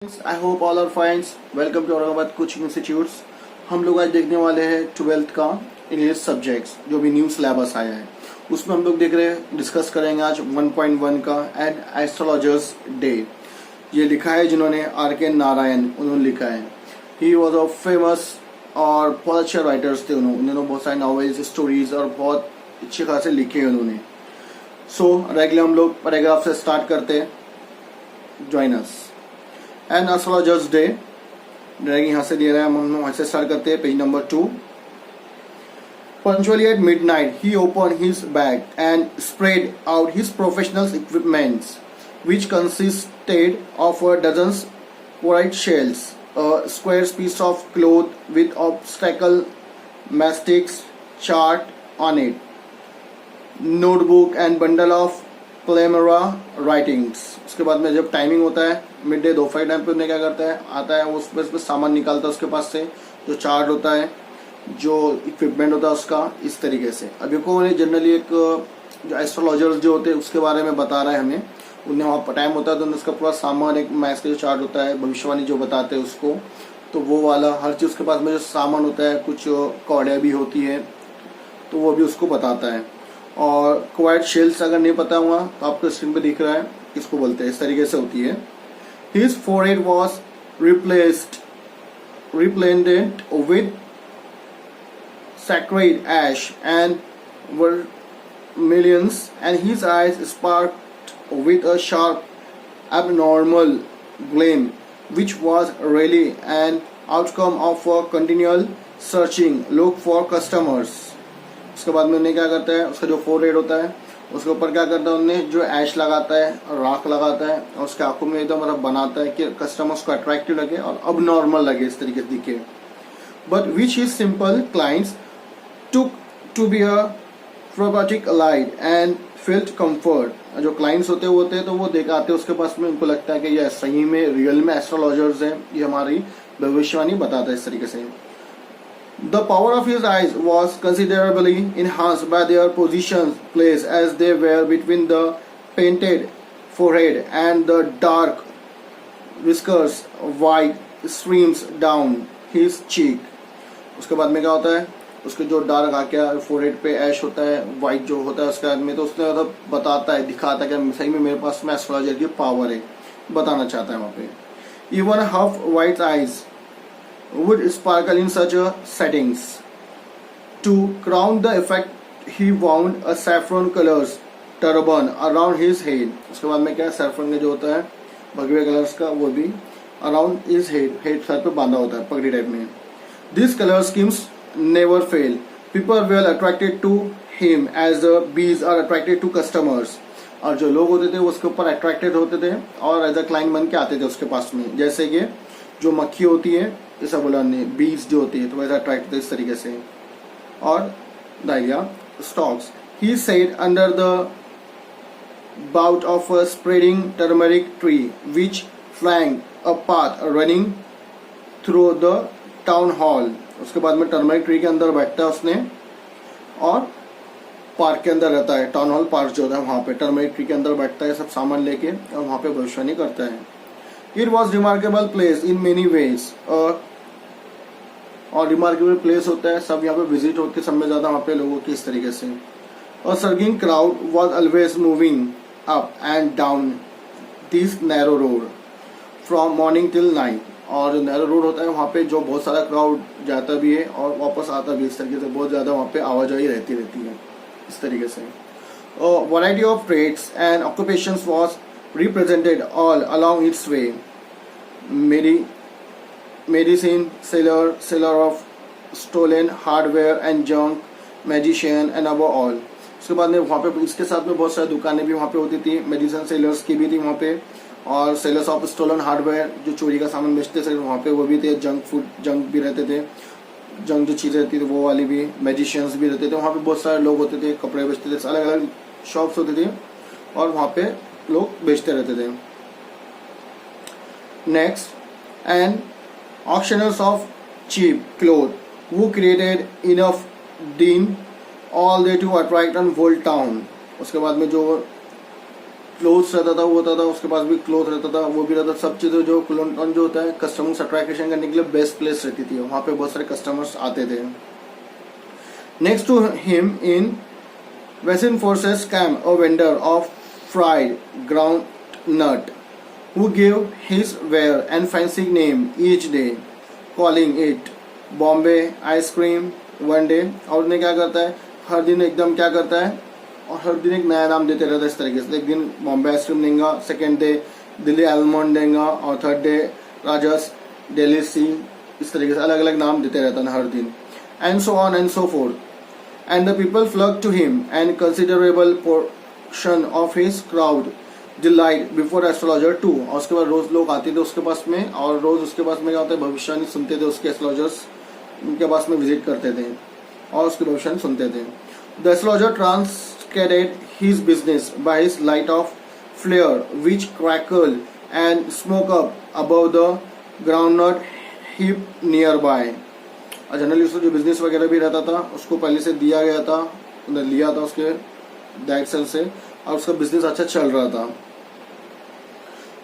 I hope all are fines. Welcome to Aurangabad coaching institutes. हम लोग आज देखने वाले हैं 12th का इंग्लिश सब्जेक्ट्स जो भी न्यू सिलेबस आया है उसमें हम लोग डिस्कस करेंगे आज 1.1 का एन एस्ट्रोलॉजर्स डे। ये लिखा है जिन्होंने R.K. नारायण, उन्होंने लिखा है। ही वॉज अ फेमस और बहुत अच्छे राइटर्स थे। उन्होंने बहुत सारे नॉवेल्स, स्टोरीज और बहुत अच्छे खासे लिखे हैं उन्होंने। सो रेगुलर हम लोग पैराग्राफ से स्टार्ट करते हैं। Join us. An astrologer's day यहाँ से दे रहा है, हम वहां से स्टार्ट करते हैं। Page number 2। Punctually at midnight, he opened his bag and spread out his professional equipments, which consisted of a dozen white shells, a square piece of cloth with obstacle mastics chart on it, notebook and bundle of प्लेमरा writings. उसके बाद में जब timing होता है mid day दोपहर time पे उन्हें क्या करता है, आता है उस पर सामान निकालता है उसके पास से, जो चार्ट होता है, जो इक्विपमेंट होता है उसका, इस तरीके से। अभी को जनरली एक जो एस्ट्रोलॉजर्स जो होते हैं उसके बारे में बता रहा है हमें। उन्हें वहाँ टाइम होता है तो उसका पूरा सामान, एक मैथ्स का जो चार्ट होता है, भविष्यवाणी जो बताते हैं उसको, तो वो वाला हर चीज़ उसके पास में जो सामान होता है, कुछ कौड़ियाँ भी होती है तो वो भी उसको बताता है। और क्वाइट शेल्स अगर नहीं पता हुआ तो आपको स्क्रीन पे दिख रहा है, इसको बोलते हैं, इस तरीके से होती है। His forehead was replenished with sacred ash and vermilions, and his eyes sparkled with a sharp, abnormal gleam, which was really an outcome of a continual searching look for customers. उसके बाद में उन्हें क्या करता है, उसका जो फोरहेड होता है उसके ऊपर क्या करता है, उन्हें जो ऐश लगाता है, राख लगाता है और उसके आंखों में एकदम मतलब बनाता है कि कस्टमर्स को अट्रैक्टिव लगे और अब नॉर्मल लगे, इस तरीके से दिखे। But which is simple clients took to be a probotic light and field comfort. जो क्लाइंट्स होते हैं तो वो दिखाते हैं उसके पास में, उनको लगता है कि ये सही में रियल में एस्ट्रोलॉजर्स हैं, ये हमारी भविष्यवाणी बताता है, इस तरीके से। The power of his eyes was considerably enhanced by their positions placed as they were between the painted forehead and the dark whiskers white streams down his cheek. उसके बाद में क्या होता है, उसके जो डार्क आके फोरहेड पे ऐश होता है, वाइट जो होता है उसके बाद में, तो उसने मतलब बताता है, दिखाता है कि सही में मेरे पास में एस्ट्रोलॉजर की पावर है, बताना चाहता है वहाँ पे। Even half white eyes would sparkle in such a settings. To crown the effect, he wound a saffron colors turban around his head. उसके बाद में क्या, सैफरन का जो होता है भगवे कलर्स का, वो भी around his head सर पे बांधा होता है पगड़ी टाइप में। These color schemes never fail. People were attracted to him as the bees are attracted to customers. और जो लोग होते थे वो उसके ऊपर अट्रैक्टेड होते थे और एज अ क्लाइंट बन के आते थे उसके पास में। जैसे कि जो मक्खी होती है, ऐसा बोला ने, बीज जो होती है तो वैसा अट्रैक्ट होते इस तरीके से। और diarrhoea stocks, he said under the bout of a spreading turmeric tree which flank a path running through the town hall. उसके बाद में टर्मरिक ट्री के अंदर बैठता है उसने और पार्क के अंदर रहता है, टाउन हॉल पार्क जो होता है वहाँ पे टर्मरिक ट्री के अंदर बैठता है सब सामान लेके और वहाँ पे भविष्यवाणी करता है। It was remarkable place in many ways. और रिमार्केबल प्लेस होता है, सब यहाँ पे विजिट होते सब में ज्यादा वहाँ पे लोगों की, इस तरीके से। और सर्गिंग crowd was always moving up and down this narrow road from morning till night. और जो नैरो रोड होता है वहाँ पे जो बहुत सारा क्राउड जाता भी है और वापस आता भी, इस तरीके से बहुत ज्यादा वहाँ पे आवाजाही रहती है, इस तरीके से। Variety of trades and occupations was represented all along its way. Medicine seller of stolen hardware and junk, magician and above all. उसके बाद में वहाँ पे इसके साथ में बहुत सारी दुकानें भी वहाँ पे होती थी, मेडिसिन सेलर्स की भी थी वहाँ पे, और सेलर्स ऑफ स्टोलन हार्डवेयर जो चोरी का सामान बेचते थे वहाँ पे वो भी थे, जंक भी रहते थे, जंक जो चीज़ें रहती थी वो वाली भी, मैजिशियंस भी रहते थे वहाँ पे, बहुत सारे लोग होते थे, कपड़े बेचते थे, अलग अलग शॉप्स होती थी और वहाँ पे लोग बेचते रहते थे। Next, and auctioneers of cheap clothes who created enough din all day to attract and whole town. उसके बाद में जो क्लोथ्स रहता था वो होता था, उसके पास भी क्लोथ रहता था वो भी रहता था। सब चीज़ें जो क्लोन जो होता है कस्टमर्स अट्रैक्शन करने के लिए बेस्ट प्लेस रहती थी, वहाँ पे बहुत सारे कस्टमर्स आते थे। Next to him in western forces came a vendor of fried groundnut who gave his wear and fancy name each day, calling it Bombay ice cream one day। और उन्हें क्या करता है, हर दिन एकदम क्या करता है, और हर दिन एक नया नाम देते रहता है इस तरीके से। एक दिन बॉम्बे आइसक्रीम देगा, सेकेंड डे दिल्ली आलमंड देगा, और थर्ड डे राजस दिल्ली सी, इस तरीके से अलग अलग नाम देते रहता है हर दिन। And so on and so forth and the people flock to him and considerable portion of his crowd delight before astrologer too. और उसके बाद रोज लोग आते थे उसके पास में, और रोज उसके पास में क्या होता है भविष्यवाणी सुनते थे, उसके एस्ट्रोलॉजर्स उनके पास में विजिट करते थे और उसकी भविष्यवाणी सुनते थे। The astrologer transacted his business by his light of flare which crackle and smoke up above the groundnut hip nearby. और जनरली उसको जो बिजनेस वगैरह भी रहता था उसको पहले से दिया गया था, उन्हें लिया था उसके डायरेक्शन से, और उसका बिजनेस अच्छा चल रहा था।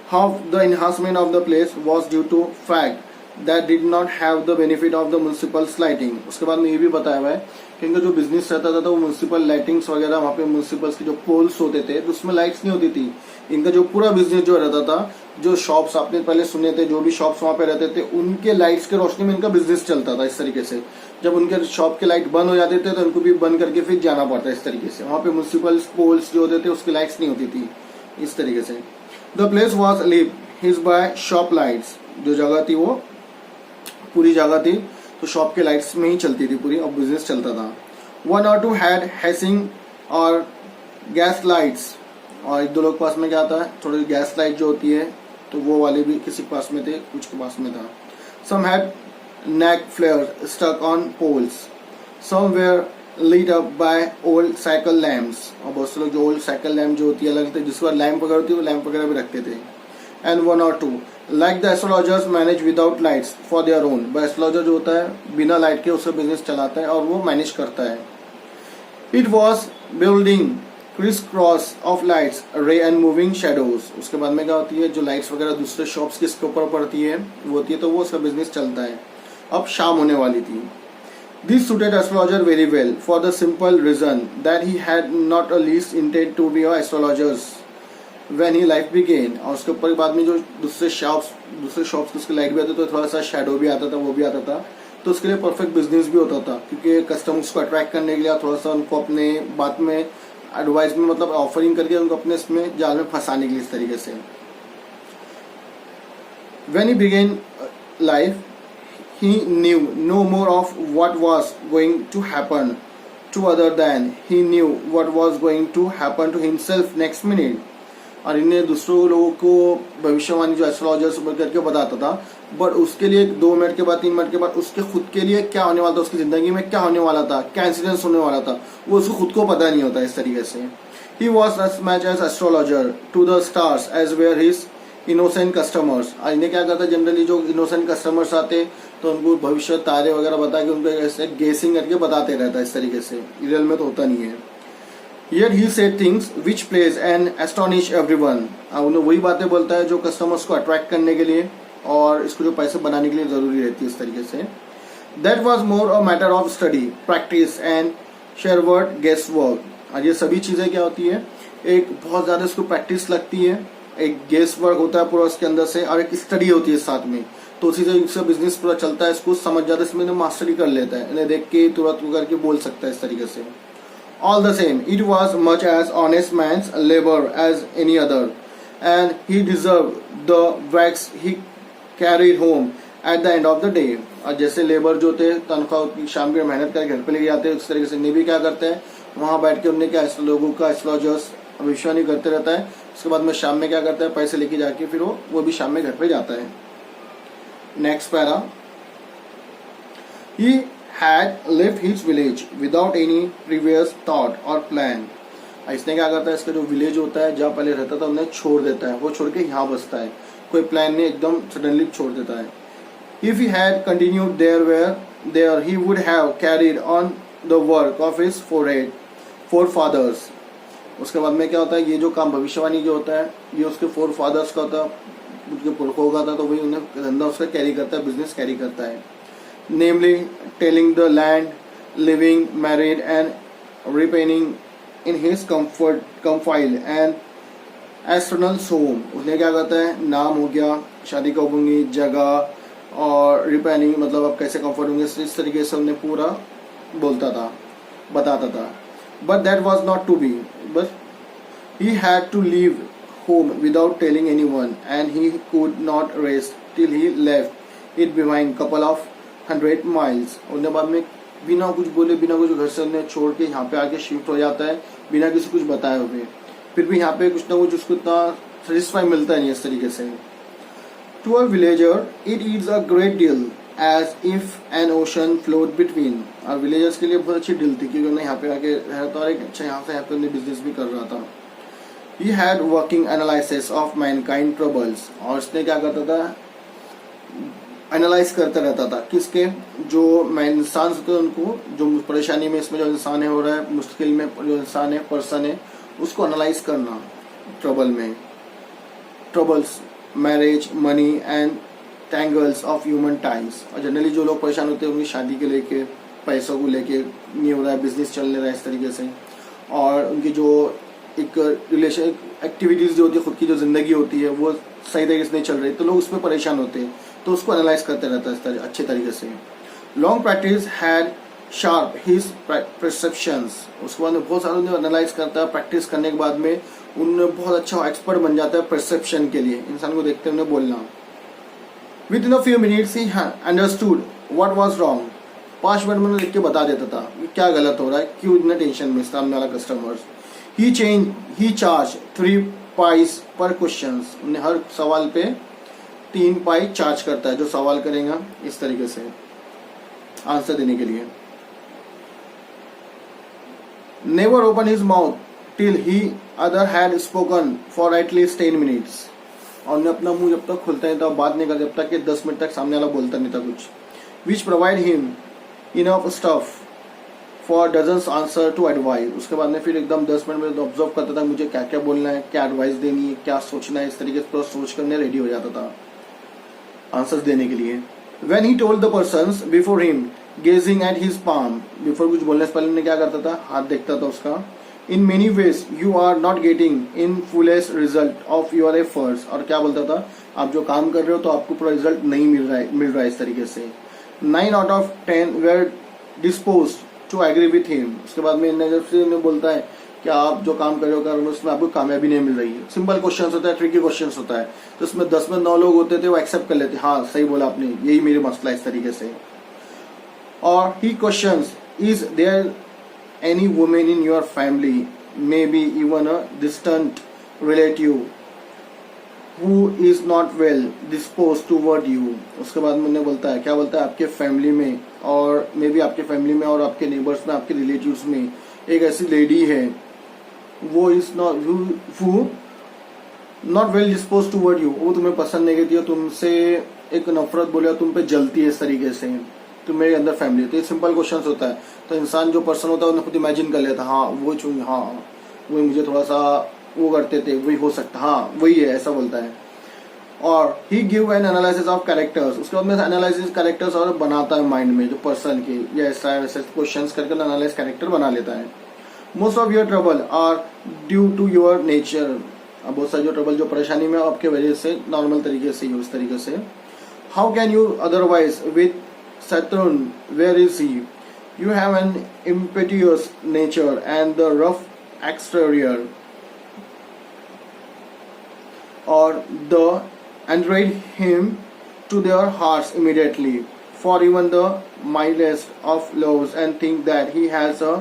How the enhancement of the place was due to fact that did not have the benefit of the municipal lighting। उसके बाद में ये भी बताया हुआ है कि इनका जो बिजनेस रहता था वो म्यूनसिपल लाइटिंग्स वगैरह, वहाँ पे म्यूनसिपल्स के जो पोल्स होते थे तो उसमें लाइट्स नहीं होती थी। इनका जो पूरा बिजनेस जो रहता था, जो शॉप्स आपने पहले सुने थे, जो भी शॉप्स वहाँ पे रहते थे उनके लाइट्स के रोशनी में इनका बिजनेस चलता था। इस तरीके से जब उनके शॉप के लाइट बंद हो जाते थे तो उनको भी बंद करके फिर जाना पड़ता है। इस तरीके से वहाँ पे म्यूनसिपल पोल्स जो होते थे उसकी लाइट्स नहीं होती थी इस तरीके से। The place was live his by shop lights, जो जगह थी वो पूरी जगह थी तो शॉप के लाइट्स में ही चलती थी पूरी, और बिजनेस चलता था। वन और टू हैड हैसिंग और गैस लाइट्स, और एक दो लोग पास में क्या आता है थोड़ी गैस लाइट जो होती है तो वो वाले भी किसी के पास में थे, कुछ के पास में था। सम had neck flare stuck on poles, some were lit up by old cycle lamps, और बहुत से लोग जो ओल्ड साइकिल लैम्प जो होती है अलग थे जिसके बाद लैम्प वगैरह होती है वो लैम्प वगैरह भी रखते थे। And one or two like the astrologers manage without lights for their own, but astrologer जो होता है बिना लाइट के उसका बिजनेस चलाता है और वो मैनेज करता है। It was building criss cross of lights रे एंड मूविंग शेडोज। उसके बाद में क्या होती है जो लाइट्स वगैरह दूसरे शॉप्स के इसके ऊपर पड़ती है वो होती है तो वो उसका बिजनेस चलता है। अब शाम होने वाली थी। This suited astrologer very well for the simple reason that he had not a least intent to be a astrologer when he life began। और उसके ऊपर बाद में जो दूसरे शॉप्स उसके लाइट भी आते तो थोड़ा सा शेडो भी आता था, वो भी आता था, तो उसके लिए परफेक्ट बिजनेस भी होता था क्योंकि कस्टमर्स को अट्रैक्ट करने के लिए थोड़ा सा उनको अपने बात में एडवाइस में मतलब ऑफरिंग करके उनको अपने इसमें जाल में फंसाने के लिए इस तरीके से। When he began life he knew no more of what was going to happen to other than he knew what was going to happen to himself next minute। और इन्हें दूसरों लोगों को भविष्यवाणी जो एस्ट्रोलॉजर्स करके बताता था, बट उसके लिए 2 मिनट के बाद 3 मिनट के बाद उसके खुद के लिए क्या होने वाला था, उसकी जिंदगी में क्या होने वाला था, क्या इंसिडेंस होने वाला था, वो उसको खुद को पता नहीं होता इस तरीके से। He was as much as astrologer to the stars as were his innocent customers। और इन्हें क्या करता है जनरली जो इनोसेंट कस्टमर्स आते तो उनको भविष्य तारे वगैरह बता के उनको ऐसे गेसिंग करके बताते रहता है इस तरीके से, रियल में तो होता नहीं है। Yet he said things which plays and astonish everyone। अब उन्हें वही बातें बोलता है जो कस्टमर्स को अट्रैक्ट करने के लिए और इसको जो पैसे बनाने के लिए जरूरी रहती है इस तरीके से। That was more a matter of study, practice and sheer guess work। और ये सभी चीजें क्या होती है, एक बहुत ज्यादा इसको प्रैक्टिस लगती है, एक गेस वर्क होता है पूरा उसके अंदर से, और एक स्टडी होती है साथ में, तो उसी से इसका बिजनेस पूरा चलता है। इसको समझ जाता है, इसमें मास्टरी कर लेता है, इन्हें देख के तुरंत करके बोल सकता है इस तरीके से। All the same it was much as honest man's labour as any other and he deserve the wax he carried home at the end of the day. और जैसे लेबर जो थे तनख्वाह शाम की मेहनत करके घर पे लेके जाते हैं उस तरीके से इन्हें भी क्या करते हैं वहां बैठ के उन्हें क्या लोगों का एस्ट्रोलॉजर्स भविष्यवाणी करते रहता है। उसके बाद में शाम में क्या करता है पैसे लेके जाके फिर वो भी शाम में घर पे जाता है। Next para, he had left his village without any previous thought or plan। इसने क्या करता है इसका जो विलेज होता है जहाँ पहले रहता था उन्हें छोड़ देता है, वो छोड़ के यहाँ बसता है, कोई प्लान नहीं, एकदम सडनली छोड़ देता है। If he had continued there he would have carried on the work of his forefathers उसके बाद में क्या होता है, ये जो काम भविष्यवाणी जो होता है ये उसके फोर फादर्स का होता है, उसके पुरखों का था, तो वही उन्हें धंधा उसका कैरी करता है, बिजनेस कैरी करता है। Namely telling the land, living, married and ripening in his compile and external home. उसने क्या कहता है, नाम हो गया, शादी कब होंगी, जगह, और रिपेनिंग मतलब आप कैसे कंफर्ट होंगे, इस तरीके से उन्हें पूरा बोलता था, बताता था। But that was not to be, but he had to leave home without telling anyone, and he could not rest till he left it behind couple of 100 miles। उन्हें बाद में बिना कुछ बोले, बिना कुछ घर से उन्हें छोड़ के यहाँ पे आके शिफ्ट हो जाता है, बिना किसी कुछ बताए हुए। फिर भी यहाँ पे कुछ ना कुछ उसको इतना सेटिस्फाई मिलता नहीं इस तरीके से। To a villager it is a great deal as if an ocean float between. और विलेजर्स के लिए बहुत अच्छी डील थी, क्योंकि उन्हें यहाँ पे आके रहता और एक अच्छा यहाँ से यहाँ पे उन्हें बिजनेस भी कर रहा था। He had working analysis of mankind troubles। और उसने क्या करता था, एनालाइज करता रहता था किसके, जो इंसान होते हैं उनको, जो परेशानी में इसमें जो इंसान है हो रहा है, मुश्किल में जो इंसान है, पर्सन है, उसको एनालाइज करना। ट्रबल में troubles, marriage, money and tangles of human times. और जनरली जो लोग परेशान होते हैं उनकी शादी के लेके, पैसों को लेके नहीं हो रहा है, बिजनेस चल नहीं रहा है इस तरीके से, और उनकी जो एक रिलेशन एक्टिविटीज जो होती है, खुद की जो जिंदगी होती है वो सही तरीके से नहीं चल रही, तो लोग उसमें परेशान होते हैं, तो उसको एनालाइज करते रहता है इस तरह अच्छे तरीके से। Long practice had sharp his perceptions. उसके बाद में बहुत सारा एनालाइज करता है, प्रैक्टिस करने के बाद में उनमें बहुत अच्छा एक्सपर्ट बन जाता है परसेप्शन के लिए, इंसान को देखते हुए बोलना। With in a few minutes he understood what was wrong. 5 minute में देख के बता देता था क्या गलत हो रहा है, क्यों इतना टेंशन में सामने वाला customers. He charged 3 pies per questions। उन्हें हर सवाल पे 3 पाई चार्ज करता है, जो सवाल करेगा इस तरीके से आंसर देने के लिए। Never open his mouth till he other had spoken for at least 10 minutes। और उन्हें अपना मुंह जब तक खुलता नहीं था, बात नहीं करता जब तक कि 10 मिनट तक सामने वाला बोलता नहीं था कुछ। Which provide him enough stuff for dozens answer to advice. उसके बाद में फिर एकदम 10 मिनट में ऑब्जर्व करता था मुझे क्या क्या बोलना है, क्या एडवाइस देनी है, क्या सोचना है, इस तरीके से पूरा सोच करने रेडी हो जाता था आंसर्स देने के लिए। When he told the persons before him gazing at his palm. बिफोर कुछ बोलने से पहले उन्हें क्या करता था, हाथ देखता था उसका। In many ways you are not getting in fullest result of your efforts. और क्या बोलता था, आप जो काम कर रहे हो तो आपको पूरा रिजल्ट नहीं मिल रहा है इस तरीके से। 9 out of 10 were dispose to agree with him. उसके बाद में जब से उन्हें बोलता है कि आप जो काम कर रहे हो उसमें आपको कामयाबी नहीं मिल रही है। सिंपल क्वेश्चन होता है, ट्रिकी क्वेश्चन होता है, तो उसमें 10 में 9 लोग होते थे वो एक्सेप्ट कर लेते, हाँ सही बोला आपने, यही मेरे मसला है इस तरीके से। और he questions, is there any women in your family, maybe even a distant relative, who is not well disposed toward you। उसके बाद में उन्हें बोलता है, क्या बोलता है, आपके फैमिली में और मे बी आपके फैमिली में और आपके नेबर्स में, आपके रिलेटिव्स में एक ऐसी लेडी है, वो is not well dispose toward you, वो तुम्हें पसंद नहीं करती है, तुमसे एक नफरत बोले, तुम पे जलती है इस तरीके से, तो मेरे अंदर फैमिली। तो ये सिंपल क्वेश्चन होता है, तो इंसान जो पर्सन होता है उन्हें खुद इमेजिन कर लेता है, हाँ वो हाँ वो मुझे थोड़ा सा वो करते थे, वही हो सकता, हाँ वही है, ऐसा बोलता है। और he give an analysis of characters. उसके बाद में एनालिसिस कैरेक्टर्स और बनाता है माइंड में जो पर्सन के, या ऐसा क्वेश्चंस करके एनालाइज कैरेक्टर बना लेता है। Most of your trouble are due to your nature. अब बहुत सारी जो ट्रबल जो परेशानी में आपके वजह से नॉर्मल तरीके से ही, उस तरीके से। How can you otherwise with Saturn, where is he, you have an impetuous nature and the rough exterior, or the enrage him to their hearts immediately, for even the mildest of loves and think that he has a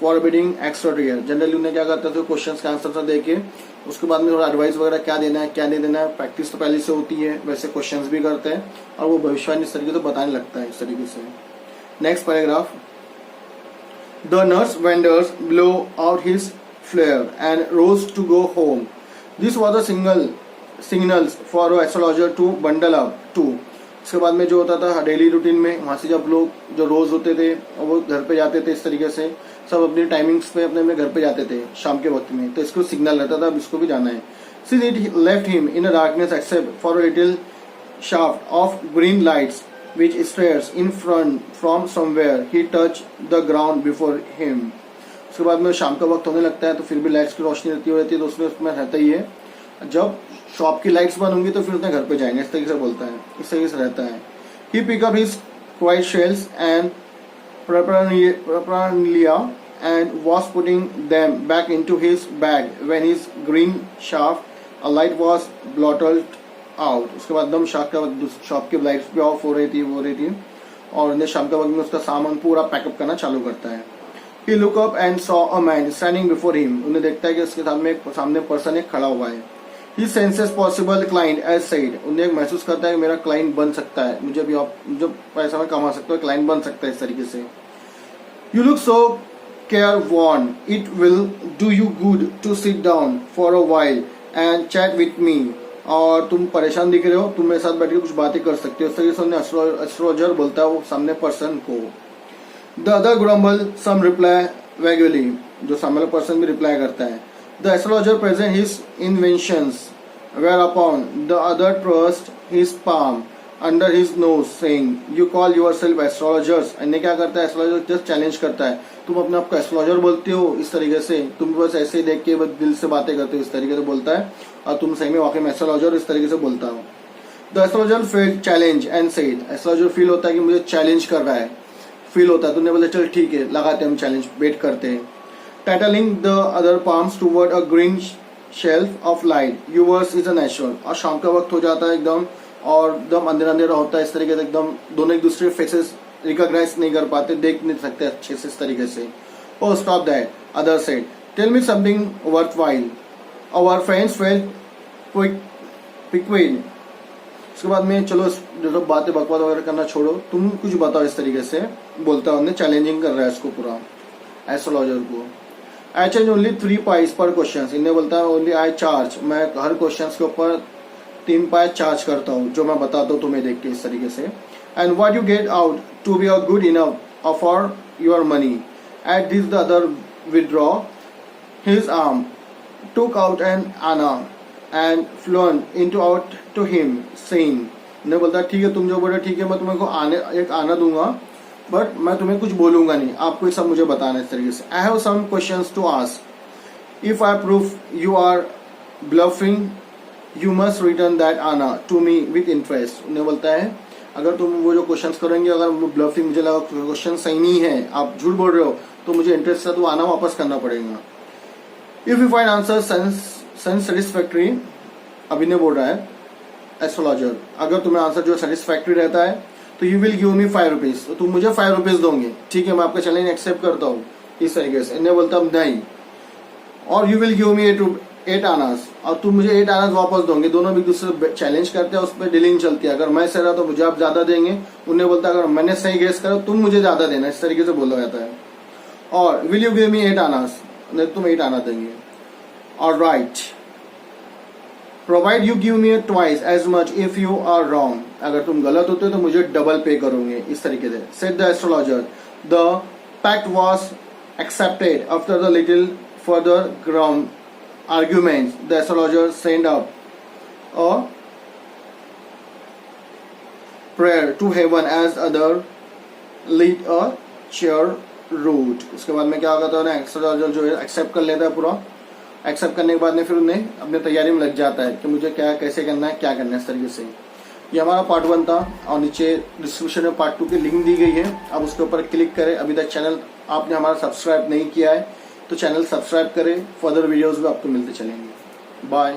forbidding exterior। Generally उन्हें क्या करते थे, questions के answer दे के उसके बाद में थोड़ा एडवाइस वगैरह क्या देना है क्या नहीं देना है, प्रैक्टिस तो पहले से होती है, वैसे क्वेश्चंस भी करते हैं और वो भविष्यवाणी इस तरीके से बताने लगता है इस तरीके से। Next paragraph, the nurse vendors blow out his flare and rose to go home. This was a signals for astrologer to bundle up too. इसके बाद में जो होता था डेली रूटीन में, वहाँ से जब लोग जो रोज होते थे और वो घर पे जाते थे इस तरीके से, सब अपनी टाइमिंग्स पे अपने अपने घर पे जाते थे शाम के वक्त में, तो इसको सिग्नल रहता था अब इसको भी जाना है. Since it left him in a darkness except for a little shaft of green lights which stares in front from somewhere, he touched the ground before him. उसके बाद में शाम का वक्त होने लगता है तो फिर भी लाइट्स की रोशनी रहती है तो उसमें रहता ही है. जब शॉप की लाइट्स बंद होंगी तो फिर उसने घर पे जाएंगे, इस तरीके से बोलता है, इस तरीके से रहता है. He picked up his quiet shells and paraphernalia and was putting them back into his bag when his green shaft a light was blotted out. उसके बाद एकदम शॉप की लाइट्स भी ऑफ हो रही थी और उन्हें शाम के वक्त में उसका सामान पूरा पैकअप करना चालू करता है. He looked up and saw a man standing before him. उन्हें देखता है कि उसके सामने पर्सन एक खड़ा हुआ है. His senses possible client as said. उन्हें महसूस करता है कि मेरा क्लाइंट बन सकता है, मुझे भी जो पैसा मैं कमा सकता हूँ क्लाइंट बन सकता है इस तरीके से. You look so careworn. It will do you good to sit down for a while and chat with me. और तुम परेशान दिख रहे हो, तुम मेरे साथ बैठ के कुछ बातें कर सकते हो. इस तरीके से एस्ट्रोलॉजर बोलता है वो सामने पर्सन को. The other grumble some reply vaguely. जो सामने पर्सन भी रिप्लाई करता है. The astrologer present his inventions, whereupon the other thrust his palm under his nose, saying, "You call yourself astrologers." अन्य क्या करता है, एस्ट्रोलॉजर जस्ट चैलेंज करता है, तुम अपने आप को एस्ट्रोलॉजर बोलते हो इस तरीके से, तुम बस ऐसे ही देख के बस दिल से बातें करते हो इस तरीके से बोलता है, और तुम सही में वाकई में एस्ट्रोलॉजर इस तरीके से बोलता हो. The astrologer felt challenge and said. Astrologer feel होता है कि मुझे चैलेंज कर रहा है, फील होता है, तुमने बोला चल ठीक है लगाते हम चैलेंज, वेट करते हैं. Titling the other palms toward a green shelf of light. Yours is a natural. और शाम का वक्त हो जाता है एकदम और एकदम अंधेरा होता है इस तरीके से, एकदम दोनों एक दूसरे फेसेस रिकॉग्नाइज नहीं कर पाते, देख नहीं सकते अच्छे से इस तरीके से. Oh, stop that, other said. Tell me something worthwhile. Our friends felt piqued. उसके बाद में चलो जो बातें बकवास वगैरह करना छोड़ो, तुम कुछ बताओ इस तरीके से बोलता है. उन्हें चैलेंजिंग कर रहा है इसको पूरा एस्ट्रोलॉजर को. I charge only 3 pies per question. इन्हें बोलता है ओनली आई चार्ज, मैं हर क्वेश्चन के ऊपर 3 पाई चार्ज करता हूँ जो मैं बताता हूँ तुम्हें देख के इस तरीके से. And what you get out to be a good enough for your money. At this the other withdraw his arm, took out an anna and flung into out to him, saying, ने बोलता ठीक है तुम जो बोले ठीक है, मैं तुम्हें को एक आना दूंगा बट मैं तुम्हें कुछ बोलूंगा नहीं, आपको सब मुझे बताना है इस तरीके से. I have some questions to ask. If I prove you are bluffing, you must return that anna to me with interest. ने बोलता है अगर तुम वो जो क्वेश्चंस करेंगे, अगर ब्लफिंग मुझे लगा क्वेश्चन सही नहीं है, आप झूठ बोल रहे हो, तो मुझे इंटरेस्ट है तो आना वापस करना पड़ेगा. If you find answer sense satisfactory, अभी ने बोल रहा है एस्ट्रोलॉजर, अगर तुम्हें आंसर जो सेटिस्फैक्ट्री रहता है तो you will give me 5 rupees, तो तुम मुझे 5 रुपीज दोगे, ठीक है मैं आपका चैलेंज एक्सेप्ट करता हूँ इस तरीके से. इन्हें बोलता नहीं, और you will give me 8 Anas, और तुम मुझे 8 आनास वापस दोगे. दोनों भी एक दूसरे चैलेंज करते हैं, उस पर डीलिंग चलती है. अगर मैं सही रहा तो मुझे आप ज्यादा देंगे. उन्हें बोलता है अगर मैंने सही गेस करा तुम मुझे ज्यादा देना, इस तरीके से बोला जाता है. और will you give me 8 annas, नहीं तुम 8 आना देंगे. Alright, provide you give me twice as much if you are wrong. अगर तुम गलत होते तो मुझे डबल पे करोगे इस तरीके से. Said the astrologer. The pact was accepted after the little further ground arguments. The astrologer sent up a prayer to heaven as other lit a chair route. उसके बाद में क्या होगा तो एस्ट्रोलॉजर जो है एक्सेप्ट कर लेता है पूरा. एक्सेप्ट करने के बाद में फिर उन्हें अपने तैयारी में लग जाता है कि मुझे क्या कैसे करना है, क्या करना है इस तरीके से. ये हमारा पार्ट 1 था और नीचे डिस्क्रिप्शन में पार्ट 2 की लिंक दी गई है, आप उसके ऊपर क्लिक करें. अभी तक चैनल आपने हमारा सब्सक्राइब नहीं किया है तो चैनल सब्सक्राइब करें, फर्दर वीडियोस भी आपको मिलते चलेंगे. बाय.